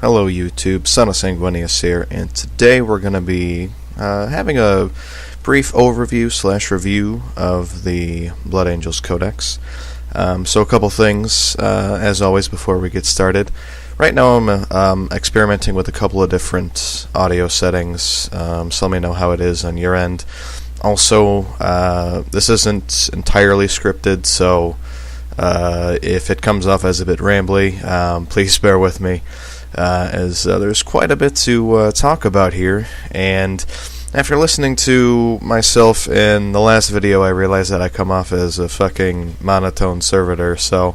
Hello YouTube, Son of Sanguinius here, and today we're going to be having a brief overview / review of the Blood Angels Codex. So a couple things, as always, before we get started. Right now I'm experimenting with a couple of different audio settings, so let me know how it is on your end. Also, this isn't entirely scripted, so if it comes off as a bit rambly, please bear with me. As there's quite a bit to talk about here, and after listening to myself in the last video, I realized that I come off as a fucking monotone servitor, so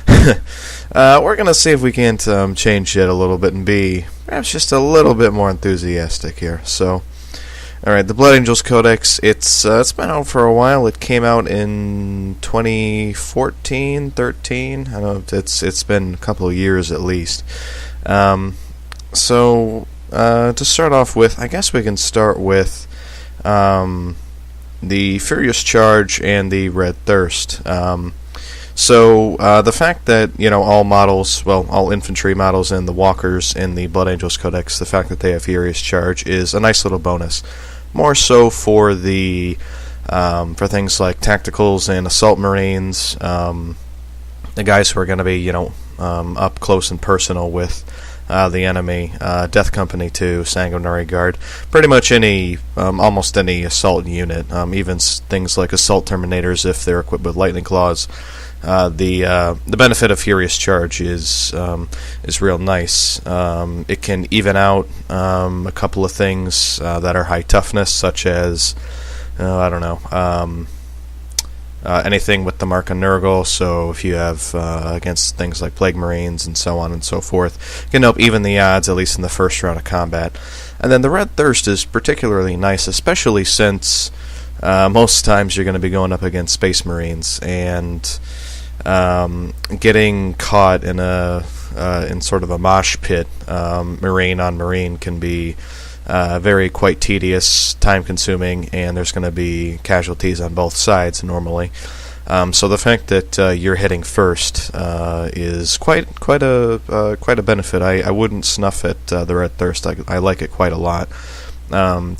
we're gonna see if we can't change it a little bit and be perhaps just a little bit more enthusiastic here. So, alright, the Blood Angels Codex, it's been out for a while. It came out in 2014, 13, I don't know, it's been a couple of years at least. To start off with, I guess we can start with the Furious Charge and the Red Thirst. The fact that, all models, all infantry models and the walkers in the Blood Angels Codex, the fact that they have Furious Charge is a nice little bonus. More so for the for things like tacticals and assault marines, the guys who are going to be, up close and personal with the enemy, Death Company 2, Sanguinary Guard, pretty much any, almost any assault unit, even things like assault terminators if they're equipped with lightning claws. The benefit of Furious Charge is real nice. It can even out a couple of things that are high toughness, such as anything with the mark on Nurgle. So if you have against things like Plague Marines and so on and so forth, it can help even the odds, at least in the first round of combat. And then the Red Thirst is particularly nice, especially since most times you're going to be going up against Space Marines, and getting caught in in sort of a mosh pit, Marine on Marine, can be quite tedious, time-consuming, and there's going to be casualties on both sides normally. So the fact that you're hitting first is quite a benefit. I wouldn't snuff at the Red Thirst. I like it quite a lot.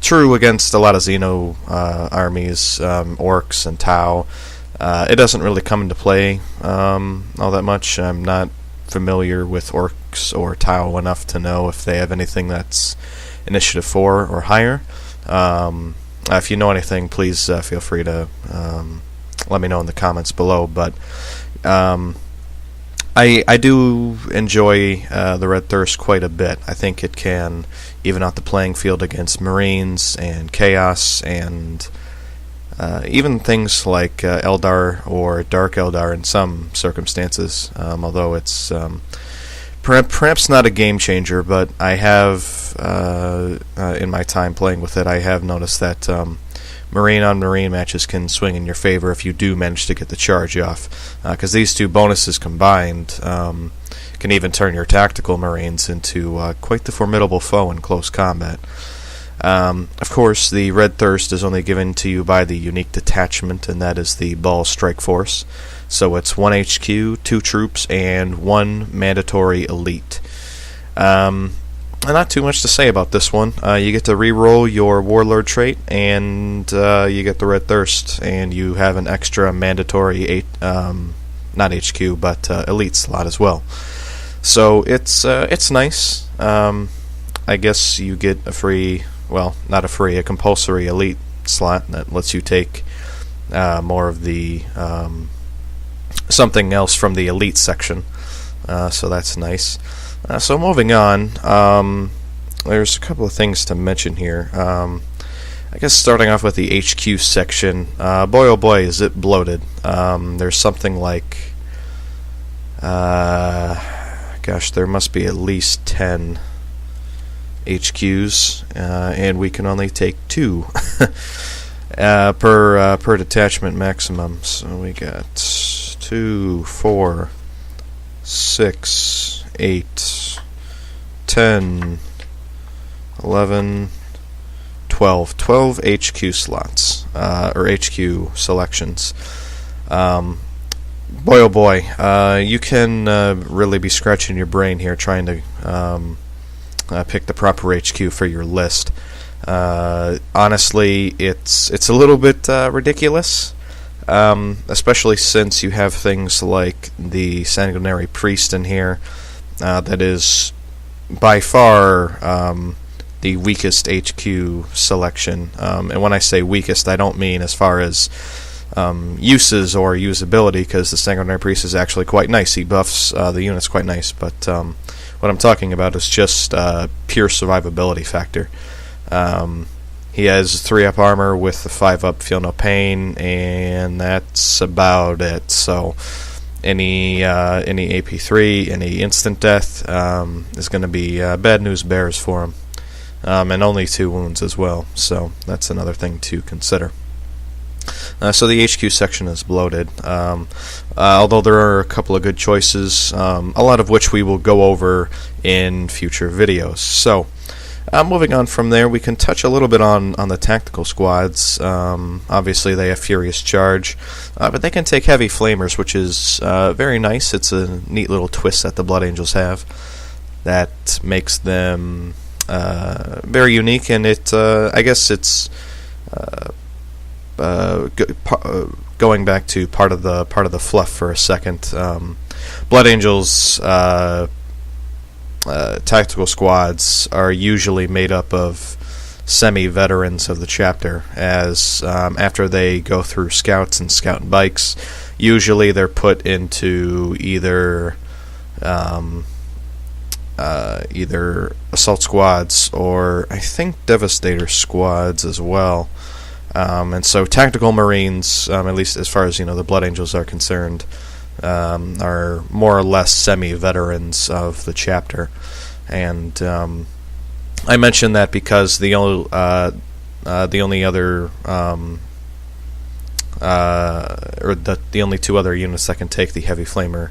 True against a lot of Xeno armies, Orcs and Tau. It doesn't really come into play all that much. I'm not familiar with Orcs or Tau enough to know if they have anything that's Initiative 4 or higher. If you know anything, please feel free to let me know in the comments below. But I do enjoy the Red Thirst quite a bit. I think it can even out the playing field against Marines and Chaos and even things like Eldar or Dark Eldar in some circumstances, although it's perhaps not a game changer, but I have, in my time playing with it, I have noticed that Marine on Marine matches can swing in your favor if you do manage to get the charge off, because these two bonuses combined can even turn your tactical Marines into quite the formidable foe in close combat. Of course, the Red Thirst is only given to you by the unique detachment, and that is the Ball Strike Force. So it's 1 HQ, 2 troops, and 1 mandatory elite. Not too much to say about this one. You get to re-roll your Warlord trait, and you get the Red Thirst, and you have an extra mandatory, not HQ, but elite slot as well. So it's nice. I guess you get a free, well, not a free, a compulsory elite slot that lets you take more of the something else from the elite section, so that's nice. So moving on, there's a couple of things to mention here. I guess starting off with the HQ section, boy oh boy is it bloated. There's something like, gosh, there must be at least 10 HQs, and we can only take 2 per detachment maximum. So we got 2, 4, 6, 8, 10, 11, 12 HQ slots, or HQ selections. Boy oh boy, you can really be scratching your brain here trying to pick the proper HQ for your list. Honestly, it's a little bit ridiculous, especially since you have things like the Sanguinary Priest in here, that is by far the weakest HQ selection. And when I say weakest, I don't mean as far as uses or usability, because the Sanguinary Priest is actually quite nice. He buffs the units quite nice, but what I'm talking about is just pure survivability factor. He has 3-up armor with the 5-up Feel No Pain, and that's about it. So any AP3, any instant death is going to be bad news bears for him, and only 2 wounds as well. So that's another thing to consider. So the HQ section is bloated, although there are a couple of good choices, a lot of which we will go over in future videos. So moving on from there, we can touch a little bit on the tactical squads. Obviously they have Furious Charge, but they can take Heavy Flamers, which is very nice. It's a neat little twist that the Blood Angels have that makes them very unique, and I guess it's going back to part of the fluff for a second. Blood Angels tactical squads are usually made up of semi-veterans of the chapter, as after they go through scouts and scout and bikes, usually they're put into either assault squads or I think Devastator squads as well. And so tactical Marines, at least as far as the Blood Angels are concerned, are more or less semi-veterans of the chapter. And I mention that because the only other the only 2 other units that can take the Heavy Flamer,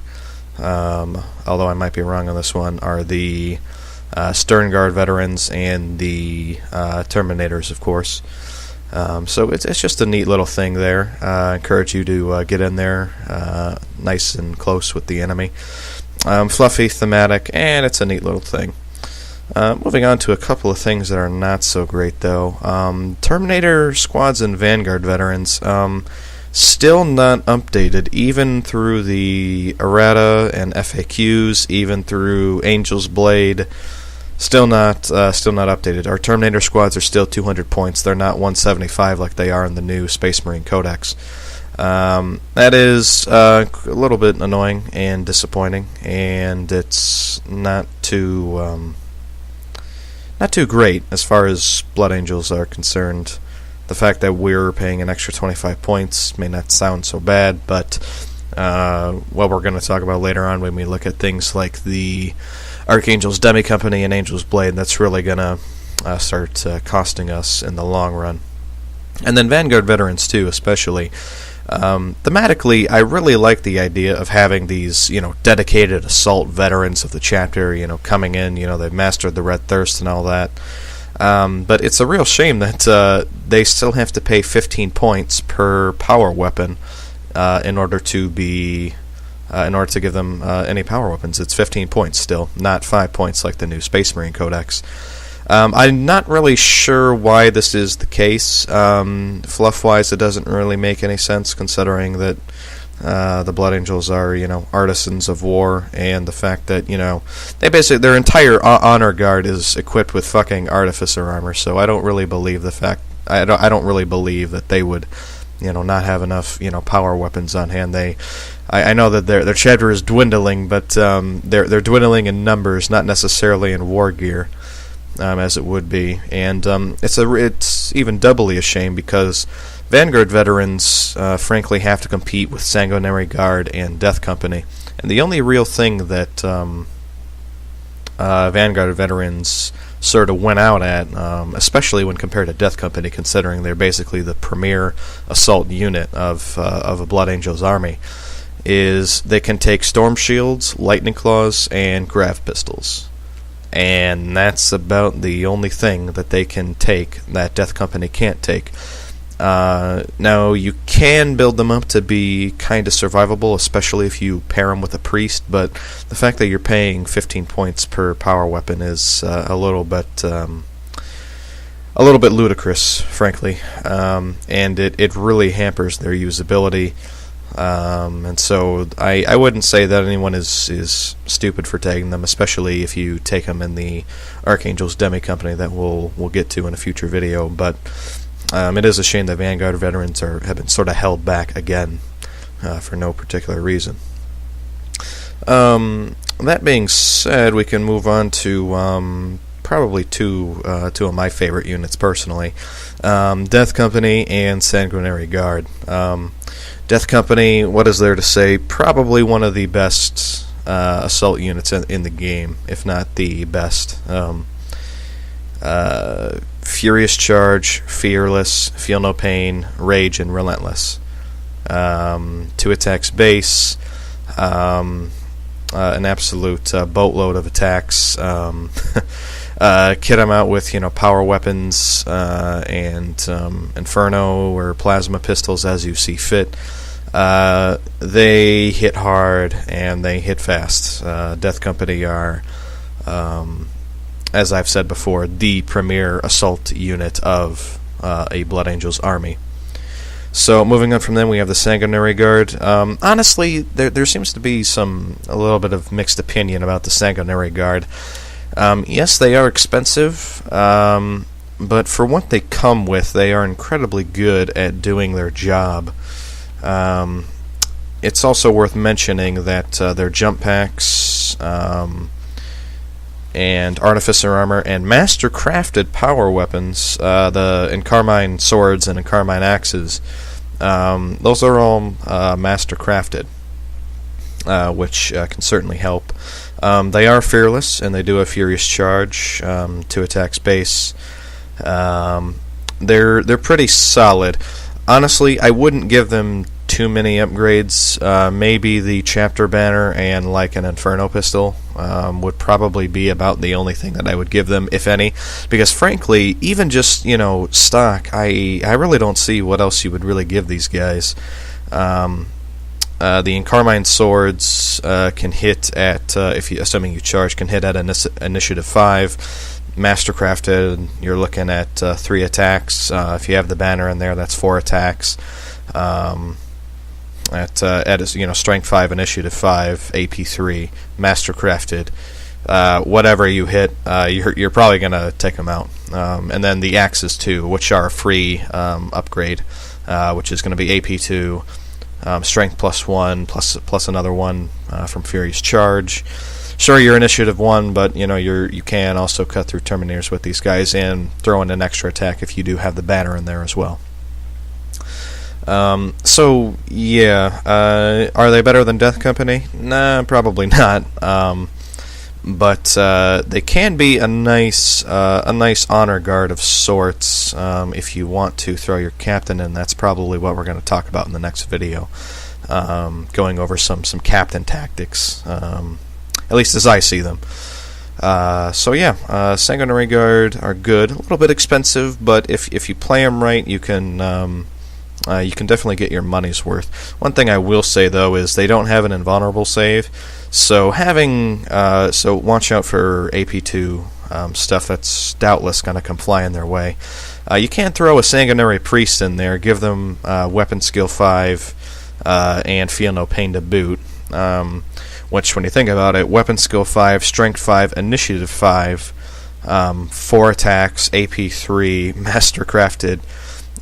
although I might be wrong on this one, are the Stern Guard veterans and the Terminators, of course. So it's just a neat little thing there. I encourage you to get in there nice and close with the enemy. Fluffy, thematic, and it's a neat little thing. Moving on to a couple of things that are not so great, though. Terminator squads and Vanguard veterans, still not updated, even through the errata and FAQs, even through Angel's Blade. Still not updated. Our Terminator squads are still 200 points. They're not 175 like they are in the new Space Marine Codex. That is a little bit annoying and disappointing, and it's not too great as far as Blood Angels are concerned. The fact that we're paying an extra 25 points may not sound so bad, but what we're going to talk about later on when we look at things like the Archangel's Demi Company and Angel's Blade, that's really going to start costing us in the long run. And then Vanguard veterans too, especially. Thematically, I really like the idea of having these, dedicated assault veterans of the chapter, coming in, they've mastered the Red Thirst and all that. But it's a real shame that they still have to pay 15 points per power weapon in order to give them any power weapons. It's 15 points still, not 5 points like the new Space Marine Codex. I'm not really sure why this is the case. Fluff-wise, it doesn't really make any sense, considering that the Blood Angels are, artisans of war, and the fact that, they basically, their entire honor guard is equipped with fucking artificer armor. So I don't really believe I don't really believe that they would, not have enough, power weapons on hand. I know that their chapter is dwindling, but they're dwindling in numbers, not necessarily in war gear. As it would be, and it's even doubly a shame because Vanguard veterans, frankly, have to compete with Sanguinary Guard and Death Company, and the only real thing that Vanguard veterans sort of went out at, especially when compared to Death Company, considering they're basically the premier assault unit of a Blood Angels army, is they can take Storm Shields, Lightning Claws, and Grav Pistols. And that's about the only thing that they can take that Death Company can't take. Now, you can build them up to be kind of survivable, especially if you pair them with a priest, but the fact that you're paying 15 points per power weapon is a little bit ludicrous, frankly, and it really hampers their usability. And so I wouldn't say that anyone is stupid for taking them, especially if you take them in the Archangel's Demi Company that we'll get to in a future video. But it is a shame that Vanguard veterans have been sort of held back again for no particular reason. That being said, we can move on to probably two of my favorite units personally, Death Company and Sanguinary Guard. Death Company, what is there to say? Probably one of the best assault units in the game, if not the best. Furious Charge, Fearless, Feel No Pain, Rage, and Relentless. 2 attacks base, an absolute boatload of attacks. Kit them out with power weapons and Inferno or plasma pistols as you see fit. They hit hard and they hit fast. Death Company are, as I've said before, the premier assault unit of a Blood Angels army. So moving on from them, we have the Sanguinary Guard. Honestly, there seems to be a little bit of mixed opinion about the Sanguinary Guard. Yes, they are expensive, but for what they come with, they are incredibly good at doing their job. It's also worth mentioning that their jump packs and Artificer Armor and Master Crafted power weapons, the Encarmine Swords and Encarmine Axes, those are all Master Crafted, which can certainly help. They are fearless, and they do a Furious Charge, 2 attacks base. They're pretty solid. Honestly, I wouldn't give them too many upgrades. Maybe the Chapter Banner and like an Inferno Pistol would probably be about the only thing that I would give them, if any. Because frankly, even just stock, I really don't see what else you would really give these guys. The Encarmine Swords can hit at, assuming you charge, can hit at Initiative 5. Mastercrafted, you're looking at 3 attacks. If you have the banner in there, that's 4 attacks. At Strength 5, Initiative 5, AP 3, Mastercrafted. Whatever you hit, you're probably going to take them out. And then the axes too, which are a free upgrade, which is going to be AP 2. Strength +1 plus another 1 from Furious Charge. Sure, you're Initiative 1, but you can also cut through Terminators with these guys and throw in an extra attack if you do have the banner in there as well. So yeah, are they better than Death Company? Nah, probably not. But they can be a nice honor guard of sorts if you want to throw your captain in. That's probably what we're going to talk about in the next video, going over some captain tactics, at least as I see them. So yeah, Sanguinary Guard are good. A little bit expensive, but if you play them right, you can definitely get your money's worth. One thing I will say though is they don't have an invulnerable save, so watch out for AP2 stuff that's doubtless going to come flying their way. You can throw a Sanguinary Priest in there, give them Weapon Skill 5 and Feel No Pain to boot. Which, when you think about it, Weapon Skill 5, Strength 5, Initiative 5, 4 attacks, AP 3, Mastercrafted.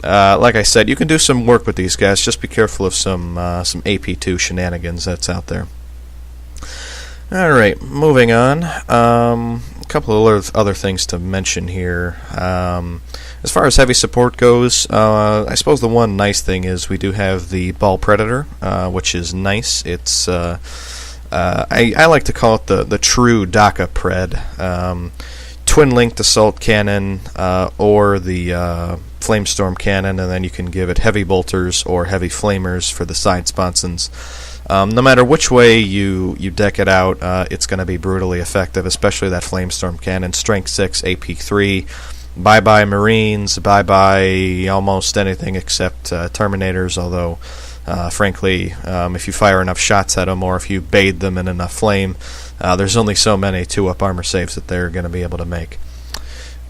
Like I said, you can do some work with these guys. Just be careful of some AP2 shenanigans that's out there. Alright, moving on. A couple of other things to mention here. As far as heavy support goes, I suppose the one nice thing is we do have the Ball Predator, which is nice. It's I like to call it the true DACA Pred. Twin-linked assault cannon or the Flamestorm cannon, and then you can give it heavy bolters or heavy flamers for the side sponsons. No matter which way you deck it out, it's going to be brutally effective, especially that Flamestorm cannon. Strength 6, AP 3, bye-bye Marines, bye-bye almost anything except Terminators, although, frankly, if you fire enough shots at them or if you bathe them in enough flame, there's only so many 2-up armor saves that they're going to be able to make.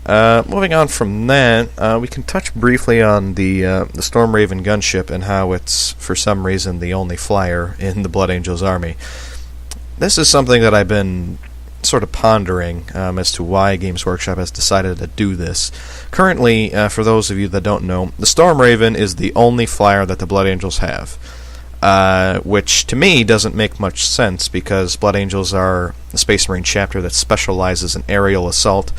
Moving on from that, we can touch briefly on the Storm Raven gunship and how it's, for some reason, the only flyer in the Blood Angels army. This is something that I've been sort of pondering as to why Games Workshop has decided to do this. Currently, for those of you that don't know, the Storm Raven is the only flyer that the Blood Angels have, which to me doesn't make much sense because Blood Angels are a Space Marine chapter that specializes in aerial assault,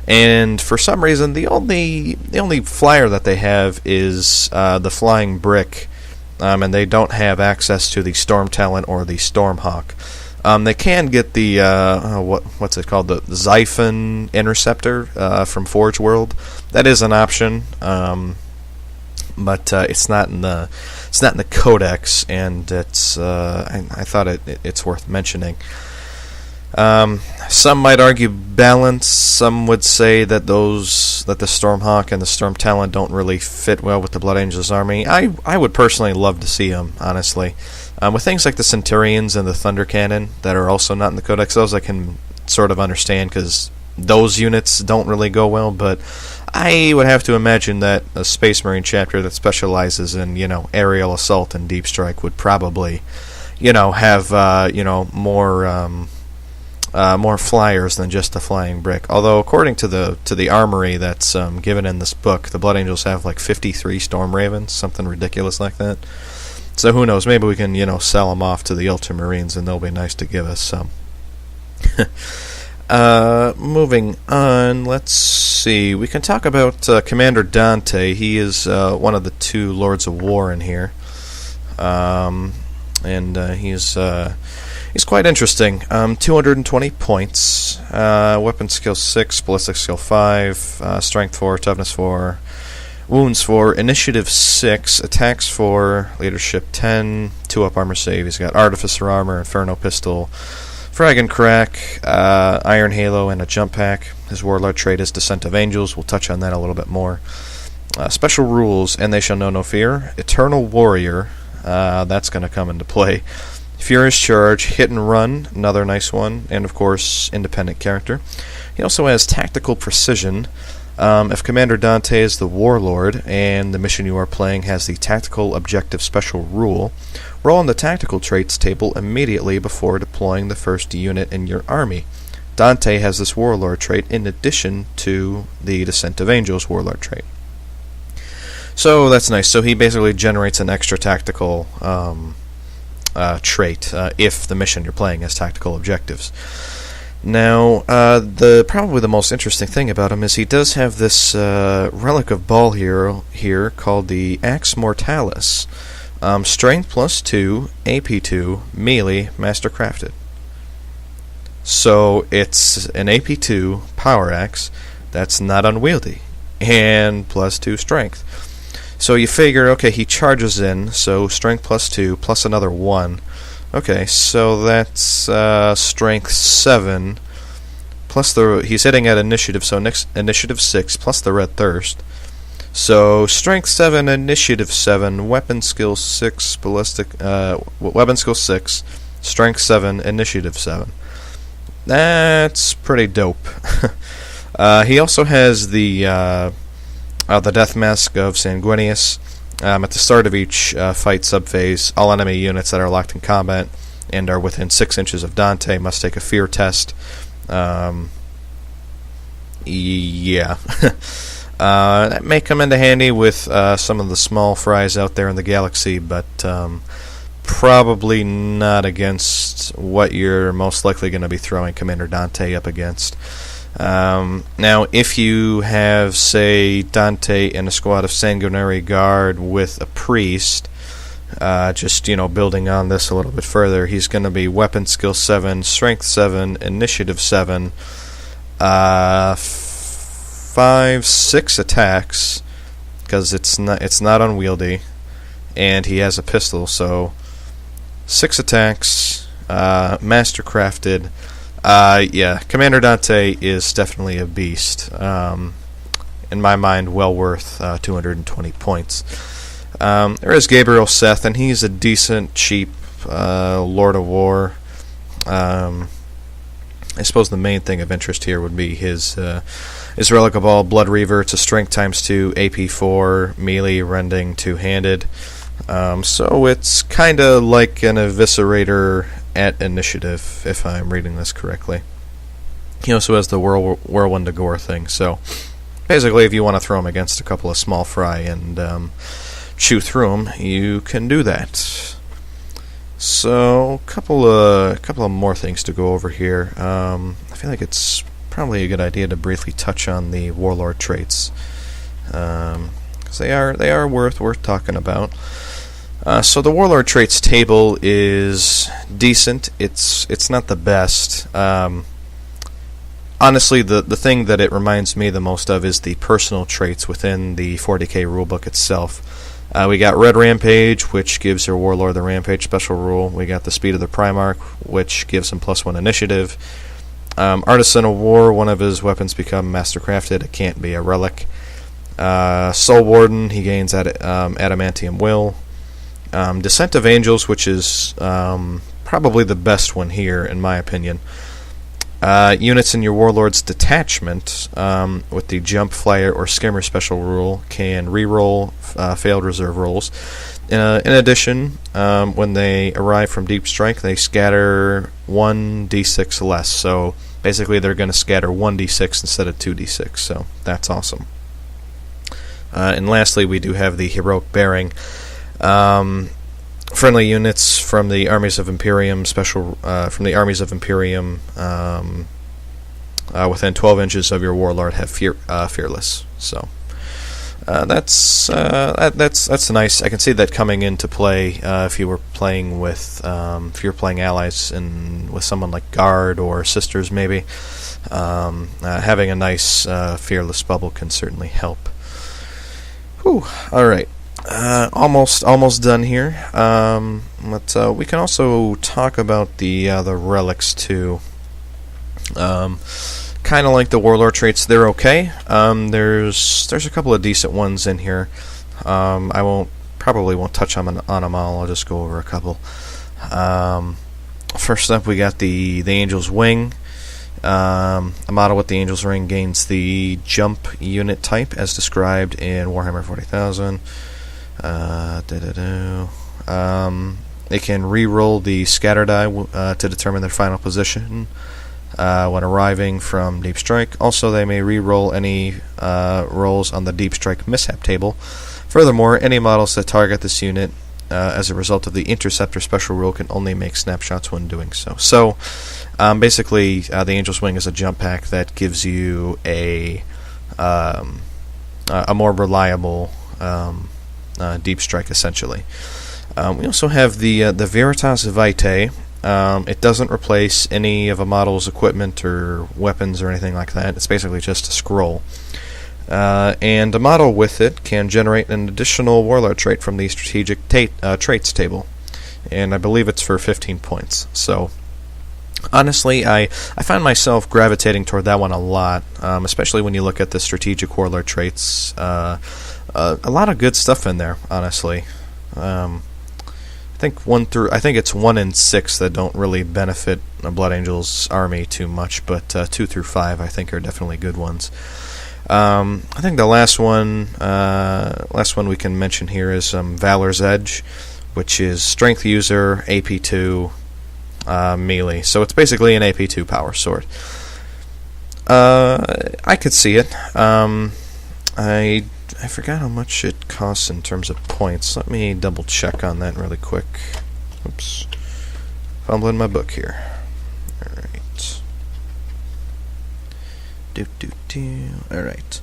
and for some reason the only flyer that they have is the Flying Brick, and they don't have access to the Storm Talent or the Stormhawk. They can get the what's it called, the Xiphon Interceptor from Forge World. That is an option, but it's not in the Codex, and it's I thought it's worth mentioning. Some might argue balance. Some would say that the Stormhawk and the Storm Talent don't really fit well with the Blood Angels army. I would personally love to see them, honestly. With things like the Centurions and the Thunder Cannon that are also not in the Codex, those I can sort of understand because those units don't really go well, but I would have to imagine that a Space Marine chapter that specializes in, aerial assault and deep strike would probably, have, more flyers than just the Flying Brick. Although, according to the armory that's given in this book, the Blood Angels have like 53 Storm Ravens, something ridiculous like that. So who knows? Maybe we can, sell them off to the Ultramarines, and they'll be nice to give us some. Moving on, let's see. We can talk about Commander Dante. He is one of the 2 Lords of War in here, and he's quite interesting. 220 points, weapon skill 6, ballistic skill 5, strength 4, toughness 4. Wounds 4, initiative 6, attacks 4, leadership 10, 2-up armor save. He's got artificer armor, inferno pistol, frag and crack, iron halo, and a jump pack. His warlord trait is Descent of Angels. We'll touch on that a little bit more. Special rules, and they shall know no fear. Eternal warrior, that's going to come into play. Furious charge, hit and run, another nice one, and of course independent character. He also has tactical precision. If Commander Dante is the Warlord and the mission you are playing has the Tactical Objective Special rule, roll on the Tactical Traits table immediately before deploying the first unit in your army. Dante has this Warlord trait in addition to the Descent of Angels Warlord trait. So that's nice. So he basically generates an extra tactical trait if the mission you're playing has tactical objectives. Now, probably the most interesting thing about him is he does have this relic of Baal here called the Axe Mortalis. Strength plus 2, AP 2, melee, mastercrafted. So it's an AP 2 power axe that's not unwieldy, and plus 2 strength. So you figure, okay, he charges in, so strength plus 2 plus another 1. Okay, so that's strength 7 plus he's hitting at initiative, so next initiative 6 plus the red thirst. So strength 7, initiative 7, weapon skill 6, weapon skill 6, strength 7, initiative 7. That's pretty dope. He also has the Death Mask of Sanguinius. At the start of each fight subphase, all enemy units that are locked in combat and are within 6 inches of Dante must take a fear test. That may come into handy with some of the small fries out there in the galaxy, but probably not against what you're most likely going to be throwing Commander Dante up against. Now, if you have, say, Dante in a squad of Sanguinary Guard with a priest, just, building on this a little bit further, he's going to be weapon skill 7, strength 7, initiative 7, 5, 6 attacks, because it's not unwieldy, and he has a pistol, so 6 attacks, mastercrafted. Commander Dante is definitely a beast. in my mind, well worth 220 points. There is Gabriel Seth, and he's a decent, cheap Lord of War. I suppose the main thing of interest here would be his Relic of All Blood Reaver. It's a Strength ×2, AP 4, melee, rending, two-handed. So it's kind of like an Eviscerator at initiative, if I'm reading this correctly. He also has the Whirlwind of Gore thing, so basically if you want to throw him against a couple of small fry and chew through them, you can do that. So, a couple of more things to go over here. I feel like it's probably a good idea to briefly touch on the Warlord traits, because they are worth talking about. So the Warlord traits table is decent. It's not the best. Honestly, the thing that it reminds me the most of is the personal traits within the 40k rulebook itself. We got Red Rampage, which gives your Warlord the Rampage special rule. We got the Speed of the Primarch, which gives him +1 initiative. Artisan of War, one of his weapons become Mastercrafted. It can't be a relic. Soul Warden, he gains Adamantium Will. Descent of Angels, which is probably the best one here, in my opinion. Units in your Warlord's detachment with the Jump, Flyer, or Skimmer special rule can reroll failed reserve rolls. In addition, when they arrive from Deep Strike, they scatter 1d6 less. So basically they're going to scatter 1d6 instead of 2d6, so that's awesome. And lastly, we do have the Heroic Bearing. Friendly units from the Armies of Imperium within 12 inches of your Warlord have Fearless. So that's nice. I can see that coming into play if you were playing with if you're playing allies with someone like Guard or Sisters, maybe. Having a nice Fearless bubble can certainly help. Whew. All right. Almost done here. But we can also talk about the relics too. Kind of like the Warlord traits, they're okay. There's a couple of decent ones in here. I probably won't touch on them all. I'll just go over a couple. First up, we got the Angel's Wing. A model with the Angel's Ring gains the Jump unit type as described in Warhammer 40,000. They can re-roll the scatter die to determine their final position when arriving from Deep Strike. Also, they may re-roll any rolls on the Deep Strike mishap table. Furthermore, any models that target this unit as a result of the Interceptor special rule can only make snapshots when doing so. So, basically, the Angel's Wing is a jump pack that gives you a more reliable Deep Strike, essentially. We also have the Veritas Vitae. It doesn't replace any of a model's equipment or weapons or anything like that. It's basically just a scroll. And a model with it can generate an additional Warlord trait from the Strategic Traits table. And I believe it's for 15 points. So, honestly, I find myself gravitating toward that one a lot, especially when you look at the Strategic Warlord traits. A lot of good stuff in there, honestly. I think it's 1 and 6 that don't really benefit a Blood Angels army too much, but 2 through 5 I think are definitely good ones. I think the last one we can mention here is Valor's Edge, which is Strength User, AP2, melee. So it's basically an AP2 power sword. I could see it. I forgot how much it costs in terms of points. Let me double check on that really quick. Oops. Fumbling my book here. Alright. Alright.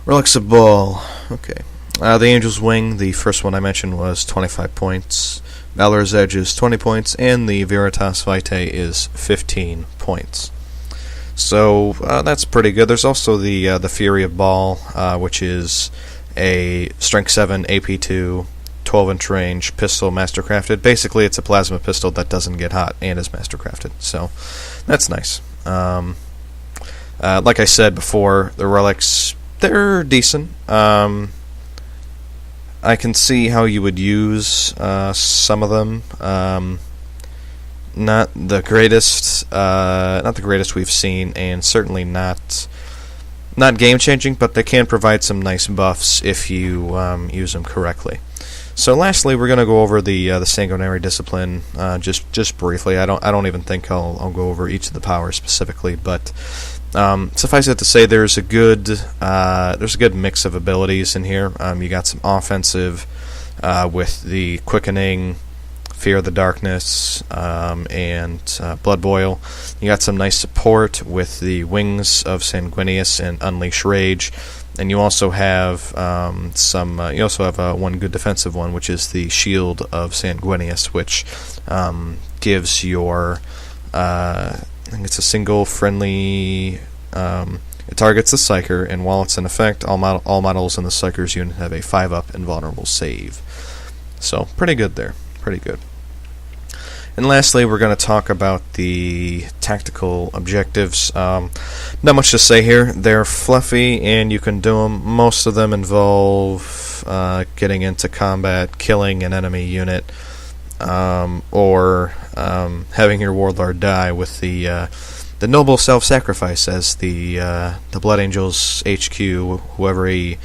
Relics of Ball. Okay. The Angel's Wing, the first one I mentioned, was 25 points. Valor's Edge is 20 points. And the Veritas Vitae is 15 points. So that's pretty good. There's also the Fury of Ball, which is a Strength 7 AP2 12-inch range pistol mastercrafted. Basically, it's a plasma pistol that doesn't get hot and is mastercrafted. So that's nice. Like I said before, the relics they're decent. I can see how you would use some of them. Not the greatest we've seen, and certainly not game-changing, but they can provide some nice buffs if you use them correctly. So lastly, we're going to go over the sanguinary discipline just briefly. I don't even think I'll go over each of the powers specifically, but suffice it to say, there's a good mix of abilities in here. You got some offensive with the quickening, Fear of the Darkness, and Blood Boil. You got some nice support with the Wings of Sanguinius and Unleash Rage, and you also have one good defensive one, which is the Shield of Sanguinius, which gives your I think it's a single friendly. It targets the Psyker, and while it's in effect, all models in the Psyker's unit have a 5-up invulnerable save. So pretty good there. Pretty good. And lastly, we're going to talk about the tactical objectives. Not much to say here. They're fluffy, and you can do them. Most of them involve getting into combat, killing an enemy unit, or having your warlord die with the noble self-sacrifice as the Blood Angels HQ, whoever he,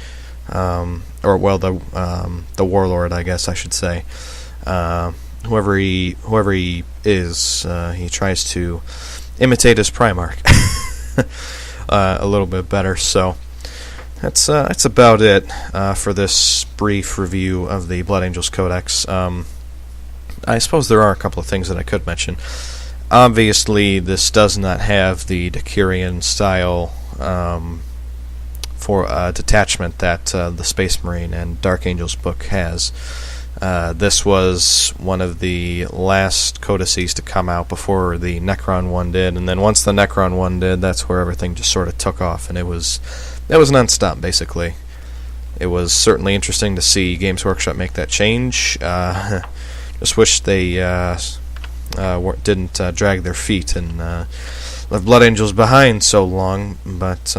the warlord, I guess I should say. Whoever he is, he tries to imitate his Primarch a little bit better. So that's about it for this brief review of the Blood Angels Codex. I suppose there are a couple of things that I could mention. Obviously, this does not have the Decurion style for detachment that the Space Marine and Dark Angels book has. This was one of the last codices to come out before the Necron one did, and then once the Necron one did, that's where everything just sort of took off, and it was non-stop, basically. It was certainly interesting to see Games Workshop make that change. Just wish they didn't drag their feet and left Blood Angels behind so long, but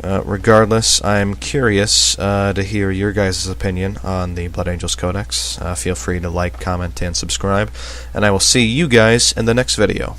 regardless, I'm curious to hear your guys' opinion on the Blood Angels Codex. Feel free to like, comment, and subscribe, and I will see you guys in the next video.